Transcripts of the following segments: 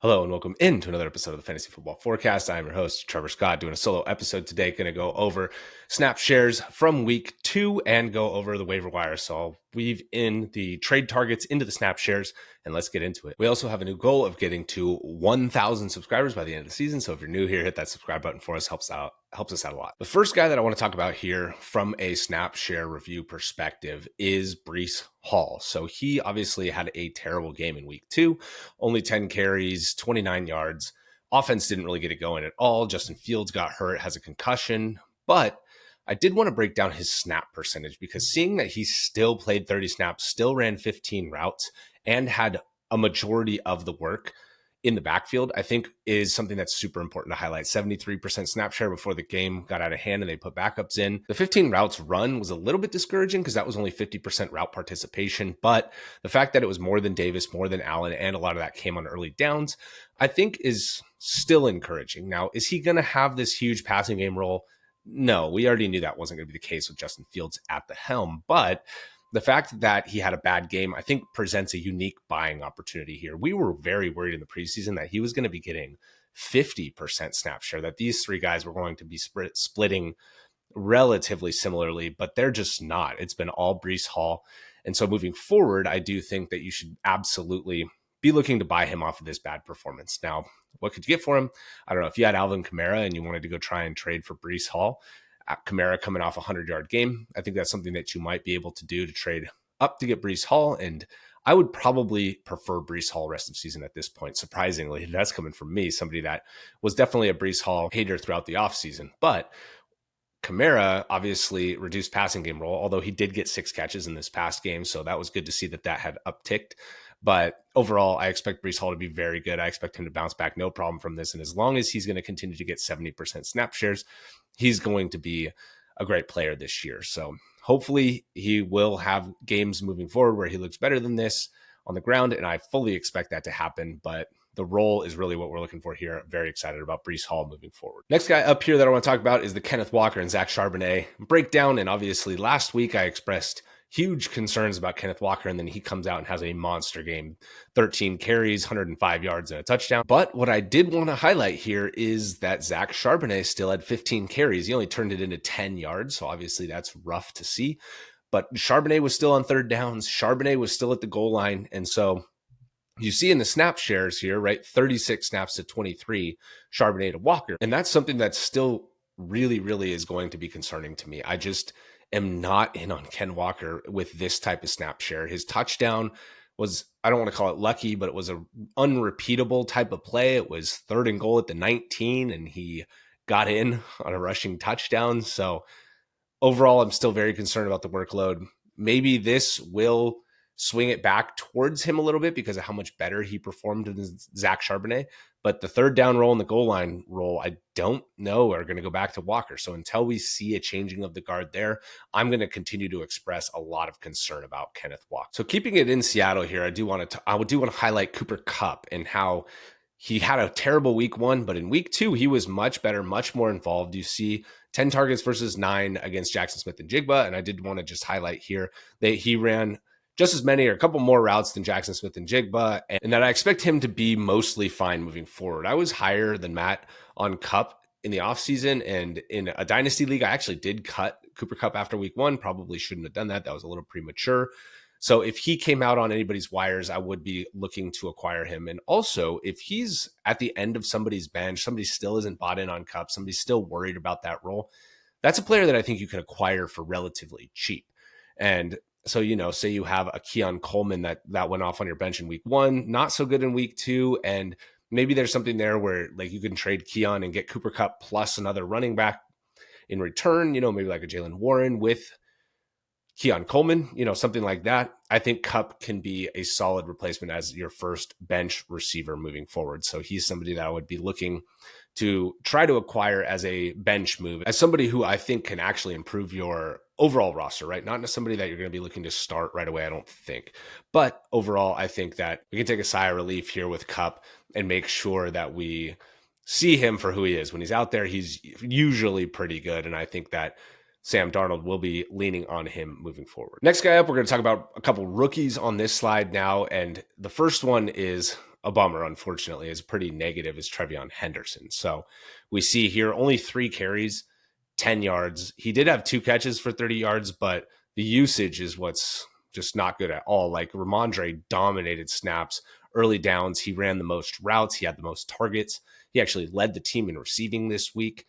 Hello and welcome into another episode of the Fantasy Football Forecast. I'm your host, Trevor Scott, doing a solo episode today. Going to go over snap shares from week 2 and go over the waiver wire. So I'll weave in the trade targets into the snap shares and let's get into it. We also have a new goal of getting to 1,000 subscribers by the end of the season. So if you're new here, hit that subscribe button for us. Helps us out a lot. The first guy that I want to talk about here from a snap share review perspective is Breece Hall. So he obviously had a terrible game in week 2, only 10 carries, 29 yards. Offense didn't really get it going at all. Justin Fields got hurt, has a concussion, but I did want to break down his snap percentage because seeing that he still played 30 snaps, still ran 15 routes, and had a majority of the work in the backfield, I think is something that's super important to highlight. 73% snap share before the game got out of hand and they put backups in. The 15 routes run was a little bit discouraging because that was only 50% route participation. But the fact that it was more than Davis, more than Allen, and a lot of that came on early downs, I think is still encouraging. Now, is he going to have this huge passing game role? No, we already knew that wasn't going to be the case with Justin Fields at the helm. But the fact that he had a bad game, I think, presents a unique buying opportunity here. We were very worried in the preseason that he was going to be getting 50% snap share, that these three guys were going to be splitting relatively similarly, but they're just not. It's been all Breece Hall. And so moving forward, I do think that you should absolutely be looking to buy him off of this bad performance. Now, what could you get for him? I don't know. If you had Alvin Kamara and you wanted to go try and trade for Breece Hall, Kamara coming off a 100-yard game, I think that's something that you might be able to do to trade up to get Breece Hall. And I would probably prefer Breece Hall rest of season at this point. Surprisingly, that's coming from me, somebody that was definitely a Breece Hall hater throughout the offseason. But Kamara obviously reduced passing game role, although he did get 6 catches in this past game. So that was good to see that had upticked. But overall, I expect Breece Hall to be very good. I expect him to bounce back, no problem from this. And as long as he's going to continue to get 70% snap shares, he's going to be a great player this year. So hopefully he will have games moving forward where he looks better than this on the ground. And I fully expect that to happen. But the role is really what we're looking for here. I'm very excited about Breece Hall moving forward. Next guy up here that I want to talk about is the Kenneth Walker and Zach Charbonnet breakdown. And obviously last week I expressed huge concerns about Kenneth Walker, and then he comes out and has a monster game, 13 carries, 105 yards, and a touchdown. But what I did want to highlight here is that Zach Charbonnet still had 15 carries. He only turned it into 10 yards, so obviously that's rough to see. But Charbonnet was still on third downs. Charbonnet was still at the goal line, and so you see in the snap shares here, right, 36 snaps to 23, Charbonnet to Walker, and that's something that still really, really is going to be concerning to me. I just am not in on Ken Walker with this type of snap share. His touchdown was, I don't want to call it lucky, but it was an unrepeatable type of play. It was 3rd and goal at the 19, and he got in on a rushing touchdown. So overall, I'm still very concerned about the workload. Maybe this will swing it back towards him a little bit because of how much better he performed than Zach Charbonnet. But the 3rd down role and the goal line role, I don't know are going to go back to Walker. So until we see a changing of the guard there, I'm going to continue to express a lot of concern about Kenneth Walker. So keeping it in Seattle here, I do want to highlight Cooper Kupp and how he had a terrible week 1, but in week 2, he was much better, much more involved. You see 10 targets versus 9 against Jackson Smith and Jigba. And I did want to just highlight here that he ran just as many or a couple more routes than Jackson Smith and Jigba, and that I expect him to be mostly fine moving forward. I was higher than Matt on Kupp in the offseason, and in a dynasty league, I actually did cut Cooper Kupp after week 1. Probably shouldn't have done that. That was a little premature. So if he came out on anybody's wires, I would be looking to acquire him. And also, if he's at the end of somebody's bench, somebody still isn't bought in on Kupp, somebody's still worried about that role, that's a player that I think you can acquire for relatively cheap. And so, say you have a Keon Coleman that went off on your bench in week 1, not so good in week 2. And maybe there's something there where like you can trade Keon and get Cooper Kupp plus another running back in return, maybe like a Jalen Warren with Keon Coleman, something like that. I think Kupp can be a solid replacement as your first bench receiver moving forward. So he's somebody that I would be looking to try to acquire as a bench move, as somebody who I think can actually improve your overall roster, right? Not as somebody that you're going to be looking to start right away, I don't think. But overall, I think that we can take a sigh of relief here with Kupp and make sure that we see him for who he is. When he's out there, he's usually pretty good. And I think that Sam Darnold will be leaning on him moving forward. Next guy up, we're going to talk about a couple rookies on this slide now. And the first one is a bummer, unfortunately, is pretty negative, is Trevion Henderson. So we see here only 3 carries, 10 yards. He did have 2 catches for 30 yards, but the usage is what's just not good at all. Like Ramondre dominated snaps, early downs. He ran the most routes. He had the most targets. He actually led the team in receiving this week.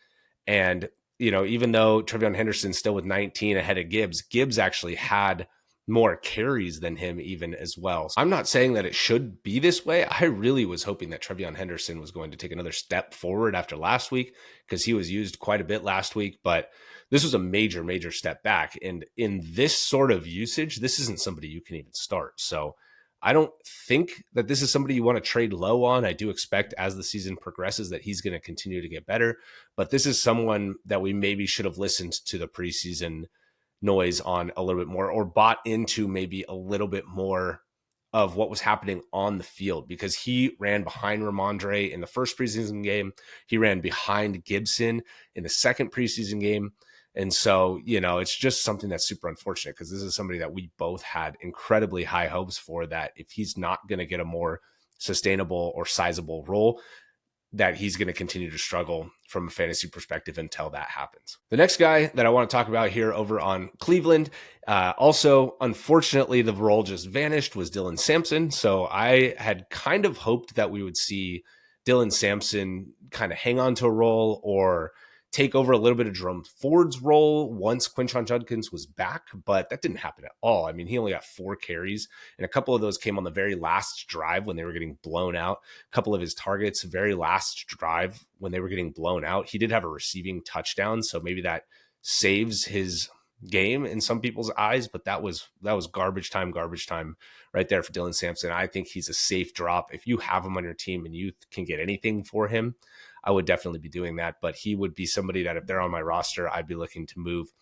And, even though Trevion Henderson's still with 19 ahead of Gibbs, Gibbs actually had more carries than him even as well. So I'm not saying that it should be this way. I really was hoping that Trevion Henderson was going to take another step forward after last week, because he was used quite a bit last week, but this was a major, major step back. And in this sort of usage, this isn't somebody you can even start. So I don't think that this is somebody you want to trade low on. I do expect as the season progresses that he's going to continue to get better, but this is someone that we maybe should have listened to the preseason noise on a little bit more, or bought into maybe a little bit more of what was happening on the field, because he ran behind Ramondre in the first preseason game. He ran behind Gibson in the second preseason game. And so, it's just something that's super unfortunate, because this is somebody that we both had incredibly high hopes for, that if he's not going to get a more sustainable or sizable role, that he's going to continue to struggle from a fantasy perspective until that happens. The next guy that I want to talk about here over on Cleveland, also, unfortunately, the role just vanished, was Dylan Sampson. So I had kind of hoped that we would see Dylan Sampson kind of hang on to a role or take over a little bit of Jerome Ford's role once Quinshon Judkins was back, but that didn't happen at all. I mean, he only got 4 carries, and a couple of those came on the very last drive when they were getting blown out. A couple of his targets, very last drive when they were getting blown out. He did have a receiving touchdown, so maybe that saves his game in some people's eyes, but that was garbage time right there for Dylan Sampson. I think he's a safe drop. If you have him on your team and you can get anything for him, I would definitely be doing that, but he would be somebody that if they're on my roster, I'd be looking to move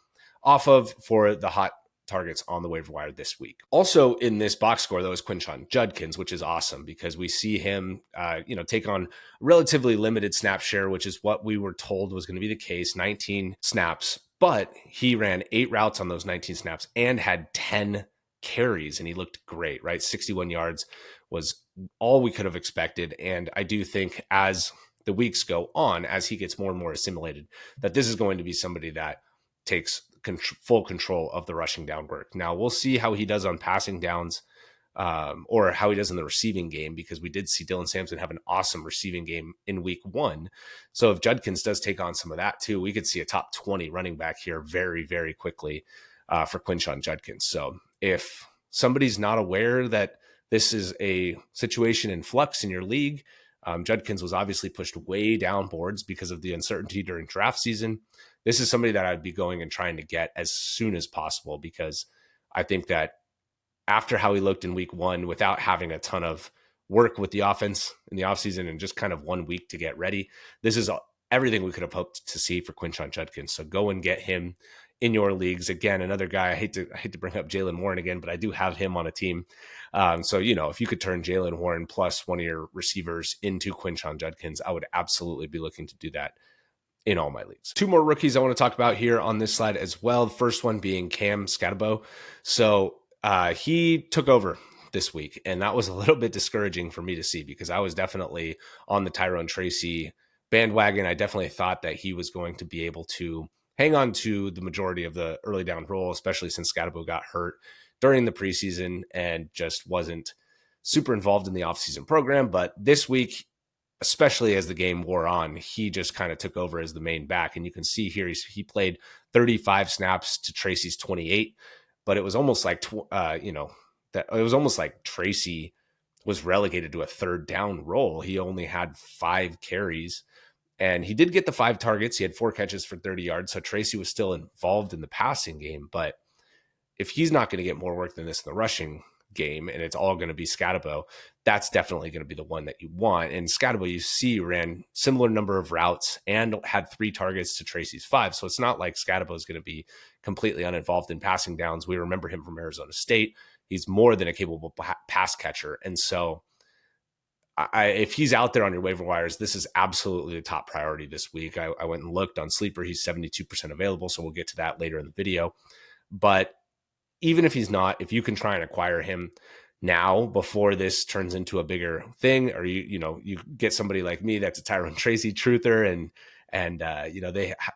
off of for the hot targets on the waiver wire this week. Also in this box score, though, is Quinshon Judkins, which is awesome because we see him, take on relatively limited snap share, which is what we were told was going to be the case, 19 snaps, but he ran 8 routes on those 19 snaps and had 10 carries, and he looked great, right? 61 yards was all we could have expected. And I do think as the weeks go on, as he gets more and more assimilated, that this is going to be somebody that takes full control of the rushing down work. Now we'll see how he does on passing downs, or how he does in the receiving game, because we did see Dylan Sampson have an awesome receiving game in week 1. So if Judkins does take on some of that too, we could see a top 20 running back here very, very quickly for Quinshon Judkins. So if somebody's not aware that this is a situation in flux in your league, Judkins was obviously pushed way down boards because of the uncertainty during draft season. This is somebody that I'd be going and trying to get as soon as possible, because I think that after how he looked in week 1 without having a ton of work with the offense in the offseason and just kind of 1 week to get ready, this is everything we could have hoped to see for Quinshon Judkins. So go and get him in your leagues. Again, another guy, I hate to bring up Jaylen Warren again, but I do have him on a team. So, if you could turn Jaylen Warren plus one of your receivers into Quinshon Judkins, I would absolutely be looking to do that in all my leagues. 2 more rookies I want to talk about here on this slide as well. The first one being Cam Scatabo. So he took over this week, and that was a little bit discouraging for me to see, because I was definitely on the Tyrone Tracy bandwagon. I definitely thought that he was going to be able to hang on to the majority of the early down role, especially since Scatabo got hurt during the preseason and just wasn't super involved in the offseason program. But this week, especially as the game wore on, he just kind of took over as the main back. And you can see here, he played 35 snaps to Tracy's 28, but it was almost like, it was almost like Tracy was relegated to a third down role. He only had 5 carries, and he did get the 5 targets. He had 4 catches for 30 yards. So Tracy was still involved in the passing game, but if he's not going to get more work than this in the rushing game, and it's all going to be Scatabo, that's definitely going to be the one that you want. And Scatabo, you see, ran similar number of routes and had 3 targets to Tracy's 5. So it's not like Scatabo is going to be completely uninvolved in passing downs. We remember him from Arizona State. He's more than a capable pass catcher. And so if he's out there on your waiver wires, this is absolutely the top priority this week. I went and looked on Sleeper. He's 72% available. So we'll get to that later in the video. But even if he's not, if you can try and acquire him, now before this turns into a bigger thing, or you get somebody like me that's a Tyrone Tracy truther, and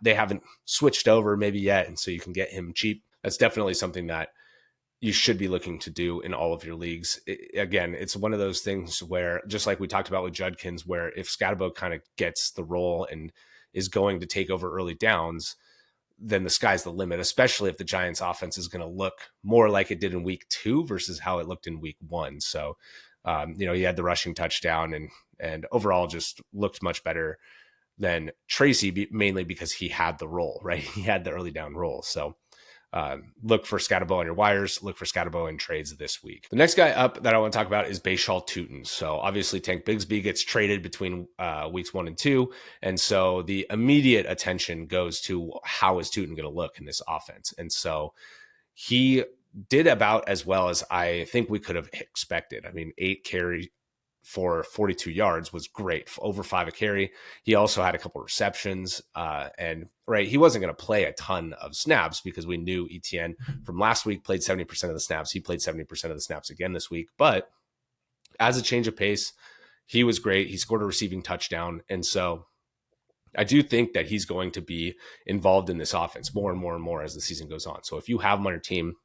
they haven't switched over maybe yet, and so you can get him cheap. That's definitely something that you should be looking to do in all of your leagues. Again, it's one of those things where, just like we talked about with Judkins, where if Scatterbo kind of gets the role and is going to take over early downs, then the sky's the limit, especially if the Giants offense is going to look more like it did in week 2 versus how it looked in week 1. So, he had the rushing touchdown and overall just looked much better than Tracy, mainly because he had the role, right? He had the early down role. So, look for Scatterbo on your wires. Look for Scatterbo in trades this week. The next guy up that I want to talk about is Bashal Tutin. So obviously Tank Bigsby gets traded between weeks 1 and 2. And so the immediate attention goes to how is Tutin going to look in this offense. And so he did about as well as I think we could have expected. I mean, 8 carry for 42 yards was great, over 5 a carry. He also had a couple receptions, and he wasn't going to play a ton of snaps because we knew Etienne from last week played 70% of the snaps. He played 70% of the snaps again this week, but as a change of pace, he was great. He scored a receiving touchdown, and so I do think that he's going to be involved in this offense more and more and more as the season goes on. So if you have him on your team,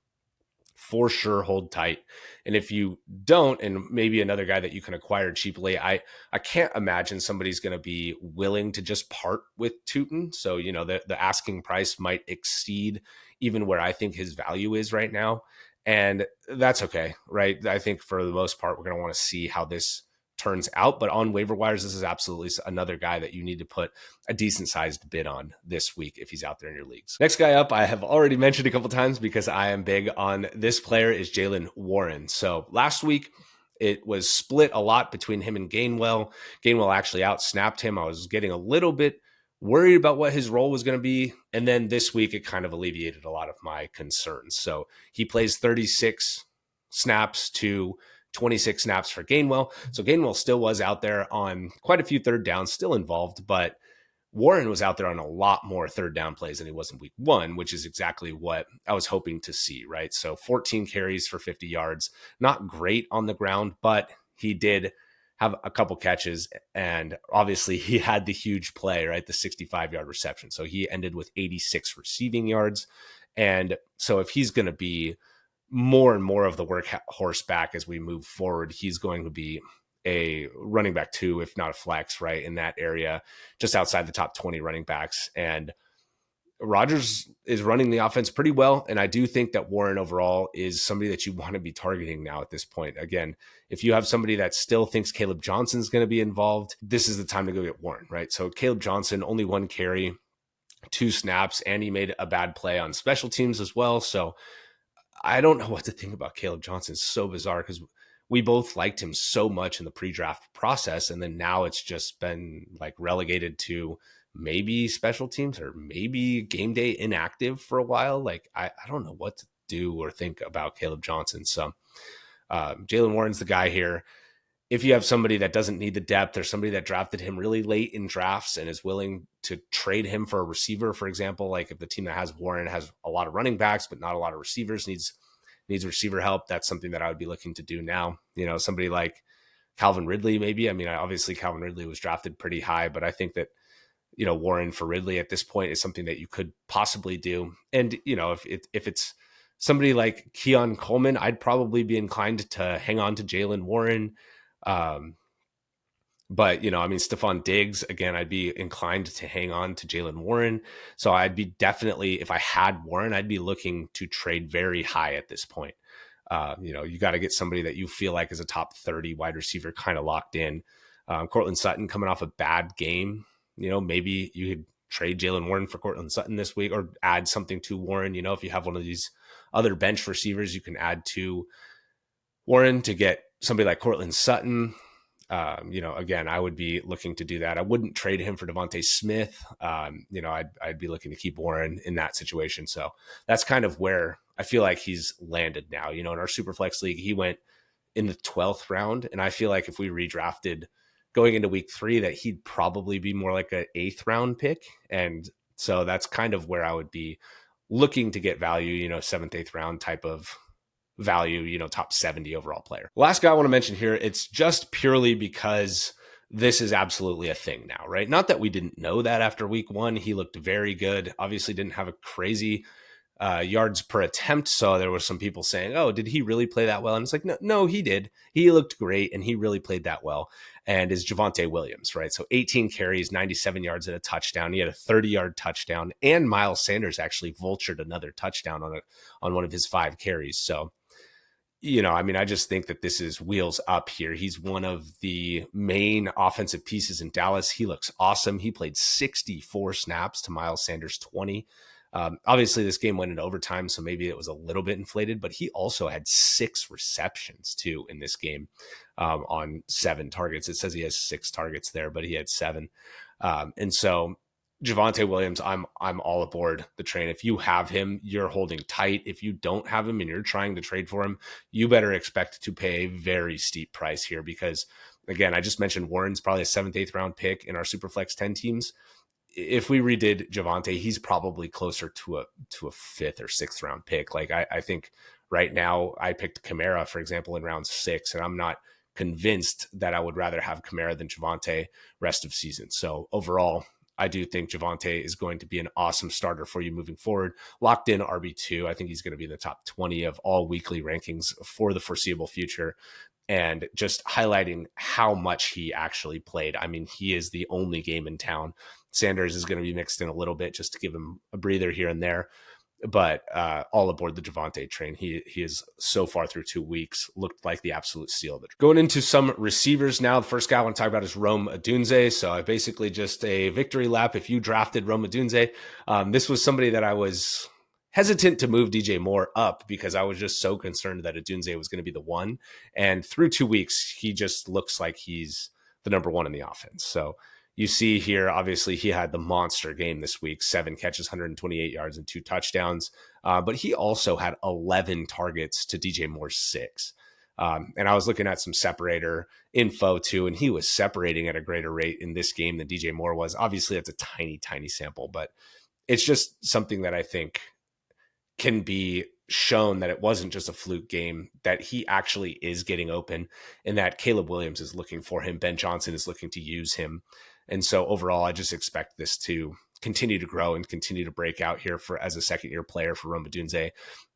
for sure hold tight. And if you don't, and maybe another guy that you can acquire cheaply, I can't imagine somebody's going to be willing to just part with Tutin. So, the asking price might exceed even where I think his value is right now. And that's okay, right? I think for the most part, we're going to want to see how this turns out. But on waiver wires, this is absolutely another guy that you need to put a decent sized bid on this week if he's out there in your leagues. Next guy up, I have already mentioned a couple times because I am big on this player, is Jaylen Warren. So last week, it was split a lot between him and Gainwell. Gainwell actually outsnapped him. I was getting a little bit worried about what his role was going to be. And then this week, it kind of alleviated a lot of my concerns. So he plays 36 snaps to 26 snaps for Gainwell. So Gainwell still was out there on quite a few third downs, still involved, but Warren was out there on a lot more third down plays than he was in week 1, which is exactly what I was hoping to see, right? So 14 carries for 50 yards, not great on the ground, but he did have a couple catches, and obviously he had the huge play, right? The 65-yard reception. So he ended with 86 receiving yards. And so if he's going to be more and more of the workhorse back as we move forward, he's going to be a running back 2, if not a flex, right, in that area, just outside the top 20 running backs. And Rodgers is running the offense pretty well. And I do think that Warren overall is somebody that you want to be targeting now at this point. Again, if you have somebody that still thinks Caleb Johnson's going to be involved, this is the time to go get Warren, right? So Caleb Johnson, only 1 carry, 2 snaps, and he made a bad play on special teams as well. So I don't know what to think about Caleb Johnson. It's so bizarre because we both liked him so much in the pre-draft process. And then now it's just been like relegated to maybe special teams or maybe game day inactive for a while. Like, I don't know what to do or think about Caleb Johnson. So Jaylen Warren's the guy here. If you have somebody that doesn't need the depth, or somebody that drafted him really late in drafts and is willing to trade him for a receiver, for example, like if the team that has Warren has a lot of running backs, but not a lot of receivers, needs receiver help, that's something that I would be looking to do now. Somebody like Calvin Ridley, maybe. I mean, obviously Calvin Ridley was drafted pretty high, but I think that, Warren for Ridley at this point is something that you could possibly do. And, if it's somebody like Keon Coleman, I'd probably be inclined to hang on to Jaylen Warren. But, Stephon Diggs, again, I'd be inclined to hang on to Jaylen Warren. So I'd be definitely, if I had Warren, I'd be looking to trade very high at this point. You got to get somebody that you feel like is a top 30 wide receiver kind of locked in. Courtland Sutton coming off a bad game. Maybe you could trade Jaylen Warren for Courtland Sutton this week, or add something to Warren. If you have one of these other bench receivers, you can add to Warren to get somebody like Courtland Sutton. Again, I would be looking to do that. I wouldn't trade him for Devontae Smith. I'd be looking to keep Warren in that situation. So that's kind of where I feel like he's landed now. In our Superflex league, he went in the 12th round. And I feel like if we redrafted going into week 3, that he'd probably be more like an 8th round pick. And so that's kind of where I would be looking to get value, 7th, 8th round type of value, top 70 overall player. Last guy I want to mention here, it's just purely because this is absolutely a thing now, right? Not that we didn't know that after week 1. He looked very good. Obviously didn't have a crazy yards per attempt. So there were some people saying, oh, did he really play that well? And it's like, no, he did. He looked great and he really played that well. And is Javonte Williams, right? So 18 carries, 97 yards and a touchdown. He had a 30-yard touchdown, and Miles Sanders actually vultured another touchdown on one of his 5 carries. So, I just think that this is wheels up here. He's one of the main offensive pieces in Dallas. He looks awesome. He played 64 snaps to Miles Sanders 20. Obviously, this game went into overtime, so maybe it was a little bit inflated, but he also had 6 receptions, too, in this game on 7 targets. It says he has 6 targets there, but he had 7. And so Javonte Williams, I'm all aboard the train. If you have him, you're holding tight. If you don't have him and you're trying to trade for him, you better expect to pay a very steep price here because, again, I just mentioned Warren's probably a 7th, 8th round pick in our Superflex 10 teams. If we redid Javonte, he's probably closer to a 5th or 6th round pick. Like I think right now I picked Kamara, for example, in round 6, and I'm not convinced that I would rather have Kamara than Javonte rest of season. So overall, I do think Javonte is going to be an awesome starter for you moving forward. Locked in RB2. I think he's going to be in the top 20 of all weekly rankings for the foreseeable future. And just highlighting how much he actually played. I mean, he is the only game in town. Sanders is going to be mixed in a little bit just to give him a breather here and there. But all aboard the Javonte train. He is so far through 2 weeks looked like the absolute steal of it. Going into some receivers now, the first guy I want to talk about is Rome Odunze. So I basically just a victory lap if you drafted Rome Odunze. This was somebody that I was hesitant to move DJ Moore up because I was just so concerned that Odunze was going to be the one. And through 2 weeks, he just looks like he's the number 1 in the offense. So you see here, obviously, he had the monster game this week, 7 catches, 128 yards, and 2 touchdowns. But he also had 11 targets to DJ Moore's 6. And I was looking at some separator info, too, and he was separating at a greater rate in this game than DJ Moore was. Obviously, that's a tiny, tiny sample, but it's just something that I think can be shown that it wasn't just a fluke game, that he actually is getting open and that Caleb Williams is looking for him. Ben Johnson is looking to use him. And so overall, I just expect this to continue to grow and continue to break out here as a second-year player for Rome Odunze.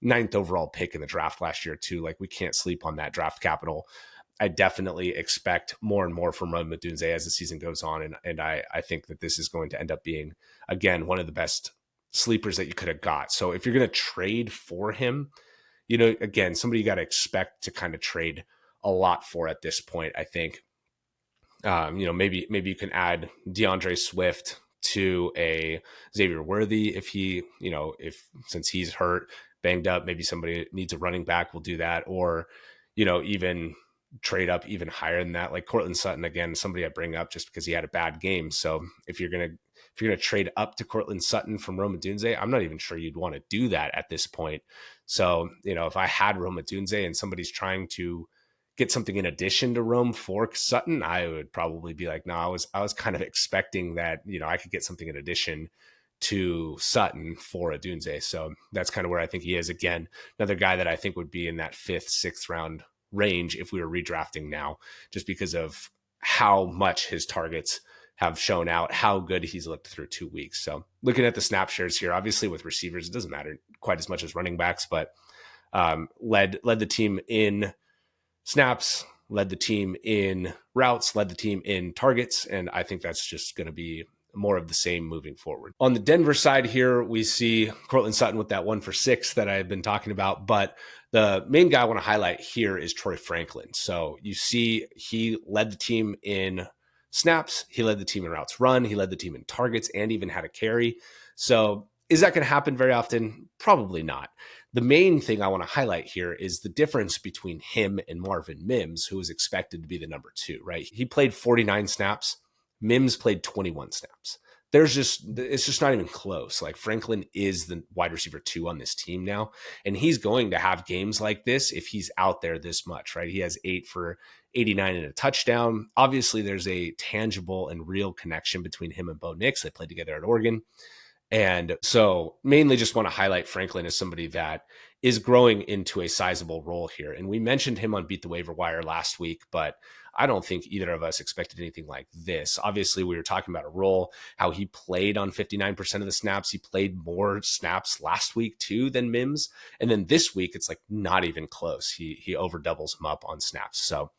9th overall pick in the draft last year, too. Like, we can't sleep on that draft capital. I definitely expect more and more from Rome Odunze as the season goes on. And I think that this is going to end up being, again, one of the best sleepers that you could have got. So if you're going to trade for him, again, somebody you got to expect to kind of trade a lot for at this point, I think. Maybe you can add DeAndre Swift to a Xavier Worthy if since he's hurt, banged up, maybe somebody needs a running back, will do that. Or, even trade up even higher than that, like Cortland Sutton, again, somebody I bring up just because he had a bad game. So if you're going to trade up to Cortland Sutton from Rome Odunze, I'm not even sure you'd want to do that at this point. So, if I had Rome Odunze and somebody's trying to get something in addition to Rome for Sutton, I would probably be like, no, I was kind of expecting that, I could get something in addition to Sutton for Odunze. So that's kind of where I think he is. Again, another guy that I think would be in that 5th, 6th round range if we were redrafting now, just because of how much his targets have shown out, how good he's looked through 2 weeks. So looking at the snap shares here, obviously with receivers, it doesn't matter quite as much as running backs, but led the team in snaps, led the team in routes, led the team in targets, and I think that's just going to be more of the same moving forward. On the Denver side here, we see Cortland Sutton with that 1 for 6 that I've been talking about, but the main guy I want to highlight here is Troy Franklin. So you see he led the team in snaps, he led the team in routes run, he led the team in targets, and even had a carry. So is that going to happen very often? Probably not. The main thing I want to highlight here is the difference between him and Marvin Mims, who was expected to be the number 2, right? He played 49 snaps. Mims played 21 snaps. It's just not even close. Like, Franklin is the wide receiver 2 on this team now, and he's going to have games like this if he's out there this much, right? He has 8 for 89 and a touchdown. Obviously, there's a tangible and real connection between him and Bo Nix. They played together at Oregon. And so mainly just want to highlight Franklin as somebody that is growing into a sizable role here. And we mentioned him on Beat the Waiver Wire last week, but I don't think either of us expected anything like this. Obviously, we were talking about a role, how he played on 59% of the snaps. He played more snaps last week too than Mims. And then this week, it's like not even close. He over doubles him up on snaps. So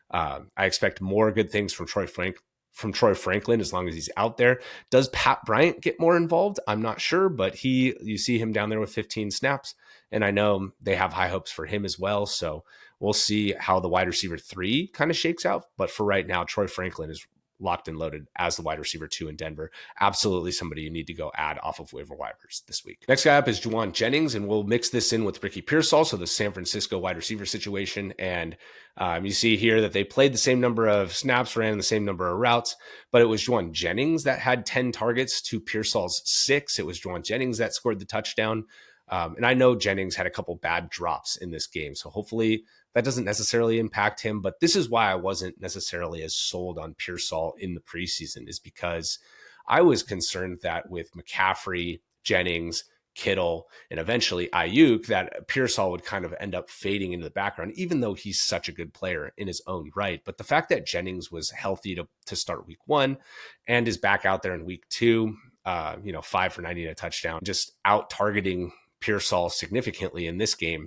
I expect more good things from Troy Franklin as long as he's out there. Does Pat Bryant get more involved? I'm not sure, but you see him down there with 15 snaps, and I know they have high hopes for him as well. So we'll see how the wide receiver 3 kind of shakes out. But for right now, Troy Franklin is locked and loaded as the wide receiver 2 in Denver. Absolutely somebody you need to go add off of waiver wires this week. Next guy up is Juwan Jennings, and we'll mix this in with Ricky Pearsall, so the San Francisco wide receiver situation. And you see here that they played the same number of snaps, ran the same number of routes, but it was Juwan Jennings that had 10 targets to Pearsall's 6. It was Juwan Jennings that scored the touchdown. And I know Jennings had a couple bad drops in this game, so hopefully that doesn't necessarily impact him. But this is why I wasn't necessarily as sold on Pearsall in the preseason, is because I was concerned that with McCaffrey, Jennings, Kittle, and eventually Ayuk, that Pearsall would kind of end up fading into the background, even though he's such a good player in his own right. But the fact that Jennings was healthy to start week 1 and is back out there in week 2, 5 for 90 and a touchdown, just out targeting Pearsall significantly in this game.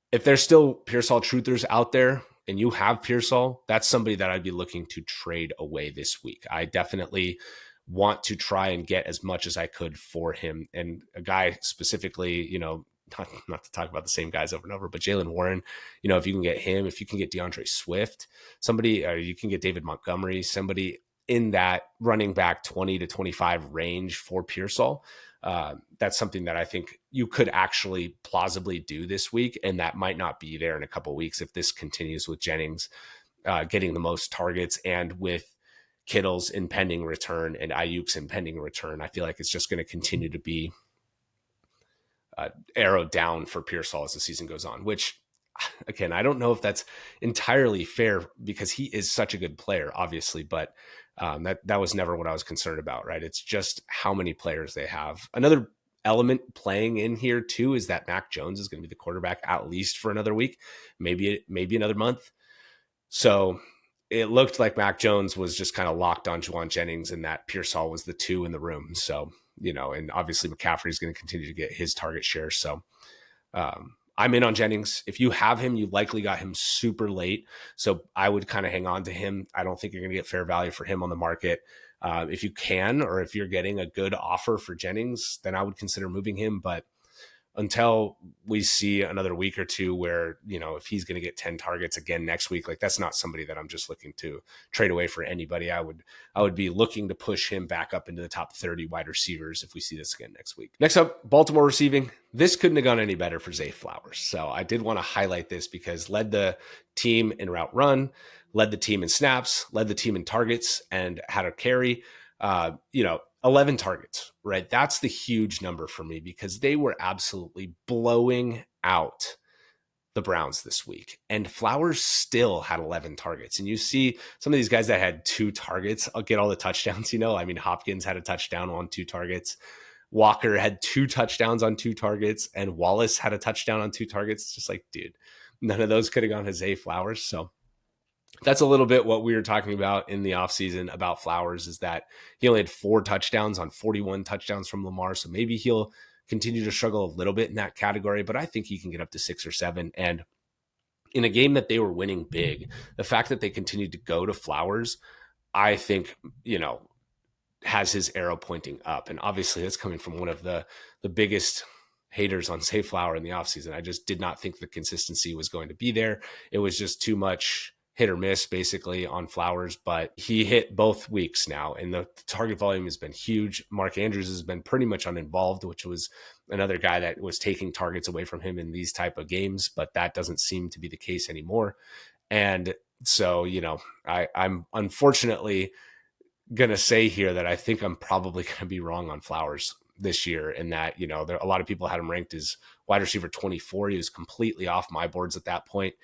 If there's still Pearsall truthers out there and you have Pearsall, that's somebody that I'd be looking to trade away this week. I definitely want to try and get as much as I could for him. And a guy specifically, not to talk about the same guys over and over, but Jaylen Warren, if you can get him, if you can get DeAndre Swift, somebody, or you can get David Montgomery, somebody in that running back 20 to 25 range for Pearsall, that's something that I think you could actually plausibly do this week. And that might not be there in a couple of weeks if this continues with Jennings getting the most targets and with Kittle's impending return and Ayuk's impending return. I feel like it's just going to continue to be arrowed down for Pearsall as the season goes on, which, again, I don't know if that's entirely fair because he is such a good player, obviously, but that was never what I was concerned about, right? It's just how many players they have. Another element playing in here too is that Mac Jones is going to be the quarterback at least for another week, maybe another month. So it looked like Mac Jones was just kind of locked on Juwan Jennings and that Pearsall was the 2 in the room. So, and obviously McCaffrey is going to continue to get his target share. So I'm in on Jennings. If you have him, you likely got him super late. So I would kind of hang on to him. I don't think you're going to get fair value for him on the market. If you can, or if you're getting a good offer for Jennings, then I would consider moving him. But until we see another week or two where, if he's going to get 10 targets again next week, like that's not somebody that I'm just looking to trade away for anybody. I would be looking to push him back up into the top 30 wide receivers if we see this again next week. Next up, Baltimore receiving. This couldn't have gone any better for Zay Flowers. So I did want to highlight this because led the team in route run, led the team in snaps, led the team in targets, and had a carry. 11 targets, right? That's the huge number for me because they were absolutely blowing out the Browns this week. And Flowers still had 11 targets. And you see some of these guys that had 2 targets, I'll get all the touchdowns, Hopkins had a touchdown on 2 targets. Walker had 2 touchdowns on 2 targets. And Wallace had a touchdown on 2 targets. It's just like, dude, none of those could have gone to Zay Flowers. So that's a little bit what we were talking about in the offseason about Flowers, is that he only had 4 touchdowns on 41 touchdowns from Lamar. So maybe he'll continue to struggle a little bit in that category, but I think he can get up to 6 or 7. And in a game that they were winning big, the fact that they continued to go to Flowers, I think, has his arrow pointing up. And obviously that's coming from one of the biggest haters on Zay Flowers in the offseason. I just did not think the consistency was going to be there. It was just too much hit or miss basically on Flowers, but he hit both weeks now and the target volume has been huge. Mark Andrews has been pretty much uninvolved, which was another guy that was taking targets away from him in these type of games, but that doesn't seem to be the case anymore. And so, I'm unfortunately going to say here that I think I'm probably going to be wrong on Flowers this year, in that, a lot of people had him ranked as wide receiver 24. He was completely off my boards at that point.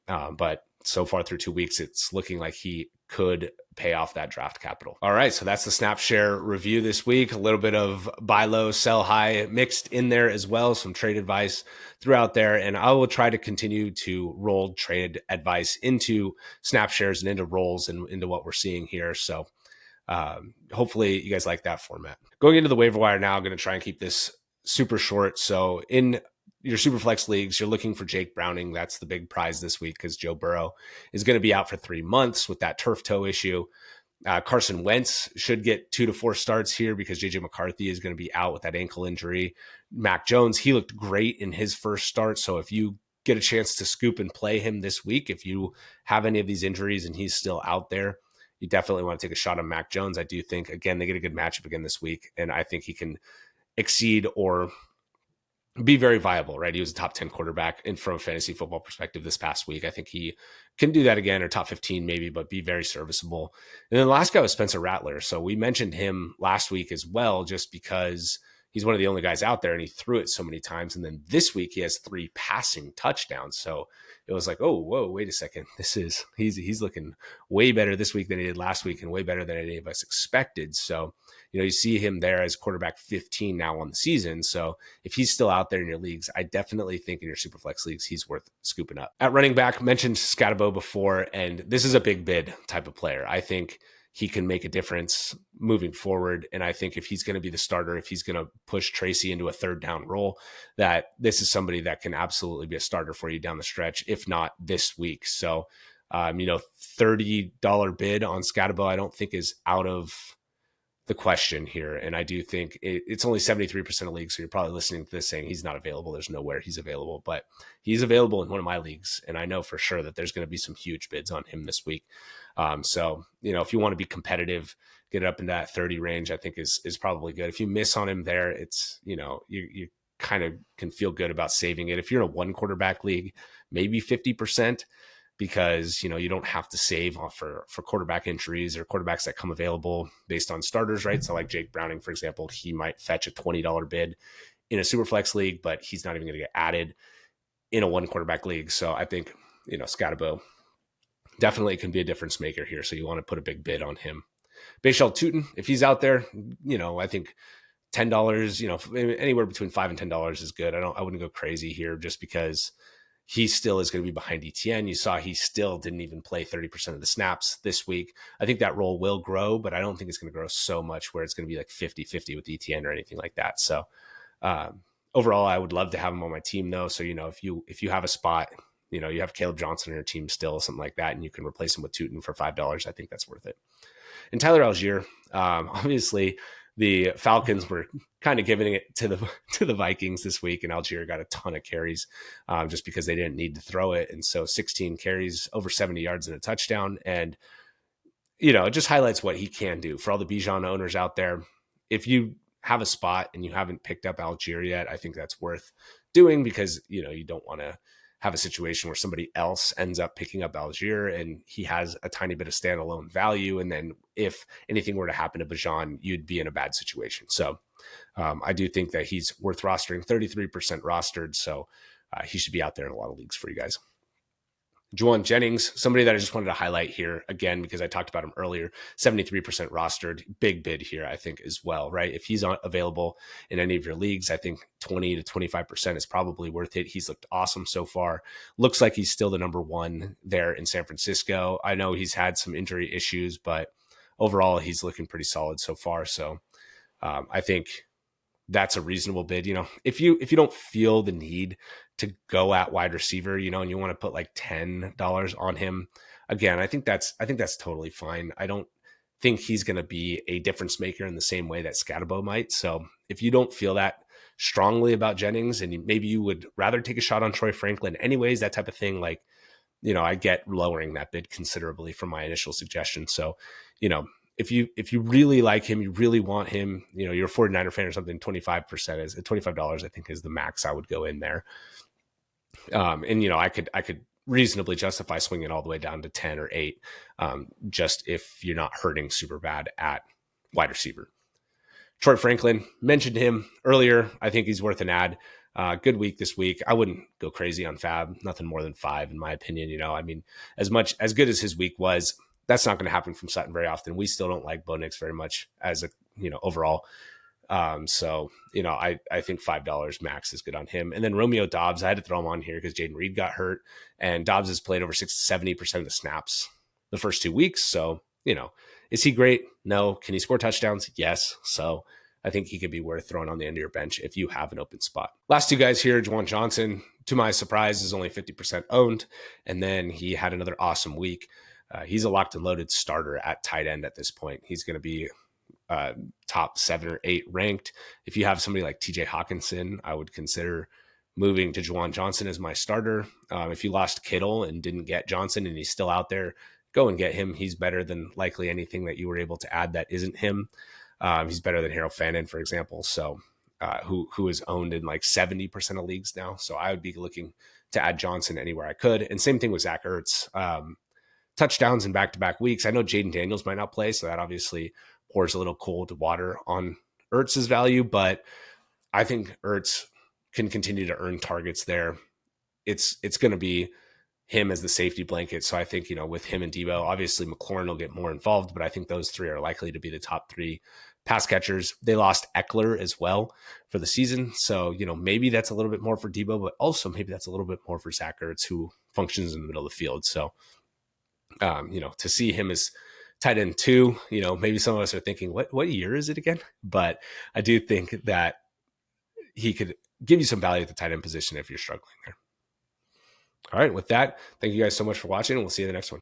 But so far through 2 weeks, it's looking like he could pay off that draft capital. All right, so that's the snap share review this week. A little bit of buy low, sell high mixed in there as well, some trade advice throughout there. And I will try to continue to roll trade advice into snap shares and into rolls and into what we're seeing here. So hopefully you guys like that format. Going into the waiver wire now, I'm going to try and keep this super short. So in your superflex leagues, you're looking for Jake Browning. That's the big prize this week because Joe Burrow is going to be out for 3 months with that turf toe issue. Carson Wentz should get 2 to 4 starts here because JJ McCarthy is going to be out with that ankle injury. Mac Jones, he looked great in his first start. So if you get a chance to scoop and play him this week, if you have any of these injuries and he's still out there, you definitely want to take a shot on Mac Jones. I do think, again, they get a good matchup again this week, and I think he can exceed or be very viable, right? He was a top 10 quarterback and from a fantasy football perspective this past week. I think he can do that again, or top 15 maybe, but be very serviceable. And then the last guy was Spencer Rattler. So we mentioned him last week as well, just because he's one of the only guys out there and he threw it so many times. And then this week he has 3 passing touchdowns. So it was like, oh, whoa, wait a second. He's looking way better this week than he did last week and way better than any of us expected. So, you see him there as quarterback 15 now on the season. So if he's still out there in your leagues, I definitely think in your superflex leagues, he's worth scooping up. At running back, mentioned Scatabo before, and this is a big bid type of player. I think he can make a difference moving forward. And I think if he's going to be the starter, if he's going to push Tracy into a 3rd down role, that this is somebody that can absolutely be a starter for you down the stretch, if not this week. So, $30 bid on Scatabo, I don't think is out of the question here. And I do think it's only 73% of leagues. So you're probably listening to this saying he's not available. There's nowhere he's available, but he's available in one of my leagues. And I know for sure that there's going to be some huge bids on him this week. So, if you want to be competitive, get it up in that 30 range, I think is probably good. If you miss on him there, it's, you kind of can feel good about saving it. If you're in a 1 quarterback league, maybe 50%, because, you don't have to save for quarterback injuries or quarterbacks that come available based on starters, right? So like Jake Browning, for example, he might fetch a $20 bid in a superflex league, but he's not even going to get added in a 1 quarterback league. So I think, Scatabo definitely can be a difference maker here. So you want to put a big bid on him. Bashal Tutin, if he's out there, I think $10, anywhere between $5 and $10 is good. I wouldn't go crazy here just because he still is going to be behind ETN. You saw he still didn't even play 30% of the snaps this week. I think that role will grow, but I don't think it's going to grow so much where it's going to be like 50-50 with ETN or anything like that. So overall, I would love to have him on my team though. So, if you have a spot, you have Caleb Johnson on your team still, something like that, and you can replace him with Tutin for $5, I think that's worth it. And Tyler Algier, obviously the Falcons were kind of giving it to the Vikings this week, and Algier got a ton of carries just because they didn't need to throw it. And so 16 carries, over 70 yards and a touchdown. And, it just highlights what he can do for all the Bijan owners out there. If you have a spot and you haven't picked up Algier yet, I think that's worth doing because, you don't want to have a situation where somebody else ends up picking up Algier and he has a tiny bit of standalone value. And then if anything were to happen to Bijan, you'd be in a bad situation. So I do think that he's worth rostering, 33% rostered. So he should be out there in a lot of leagues for you guys. Juwan Jennings, somebody that I just wanted to highlight here again, because I talked about him earlier, 73% rostered, big bid here, I think as well, right? If he's not available in any of your leagues, I think 20 to 25% is probably worth it. He's looked awesome so far. Looks like he's still the number 1 there in San Francisco. I know he's had some injury issues, but overall he's looking pretty solid so far. So I think that's a reasonable bid. If you don't feel the need to go at wide receiver, and you want to put like $10 on him, again, I think that's totally fine. I don't think he's going to be a difference maker in the same way that Scatabo might. So if you don't feel that strongly about Jennings and maybe you would rather take a shot on Troy Franklin anyways, that type of thing, like, I get lowering that bid considerably from my initial suggestion. So, if you really like him, you really want him, you're a 49er fan or something, 25% is $25, I think is the max I would go in there. And I could reasonably justify swinging all the way down to 10 or 8, just if you're not hurting super bad at wide receiver. Troy Franklin, mentioned him earlier. I think he's worth an ad. Good week this week. I wouldn't go crazy on Fab, nothing more than 5 in my opinion. As good as his week was, that's not going to happen from Sutton very often. We still don't like Bo Nix very much as a, overall. So, I think $5 max is good on him. And then Romeo Dobbs, I had to throw him on here because Jaden Reed got hurt, and Dobbs has played over 70% of the snaps the first 2 weeks. So, is he great? No. Can he score touchdowns? Yes. So I think he could be worth throwing on the end of your bench if you have an open spot. Last two guys here, Juwan Johnson, to my surprise, is only 50% owned. And then he had another awesome week. He's a locked and loaded starter at tight end at this point. He's going to be top 7 or 8 ranked. If you have somebody like TJ Hawkinson, I would consider moving to Juwan Johnson as my starter. If you lost Kittle and didn't get Johnson and he's still out there, go and get him. He's better than likely anything that you were able to add that isn't him. He's better than Harold Fannin, for example. So who is owned in like 70% of leagues now. So I would be looking to add Johnson anywhere I could. And same thing with Zach Ertz. Touchdowns in back-to-back weeks. I know Jaden Daniels might not play, so that obviously pours a little cold water on Ertz's value, but I think Ertz can continue to earn targets there. It's going to be him as the safety blanket. So I think, with him and Debo, obviously McLaurin will get more involved, but I think those three are likely to be the top 3 pass catchers. They lost Eckler as well for the season. So, maybe that's a little bit more for Debo, but also maybe that's a little bit more for Zach Ertz, who functions in the middle of the field. So, to see him as tight end 2, maybe some of us are thinking, what year is it again? But I do think that he could give you some value at the tight end position if you're struggling there. All right, with that, thank you guys so much for watching, and we'll see you in the next one.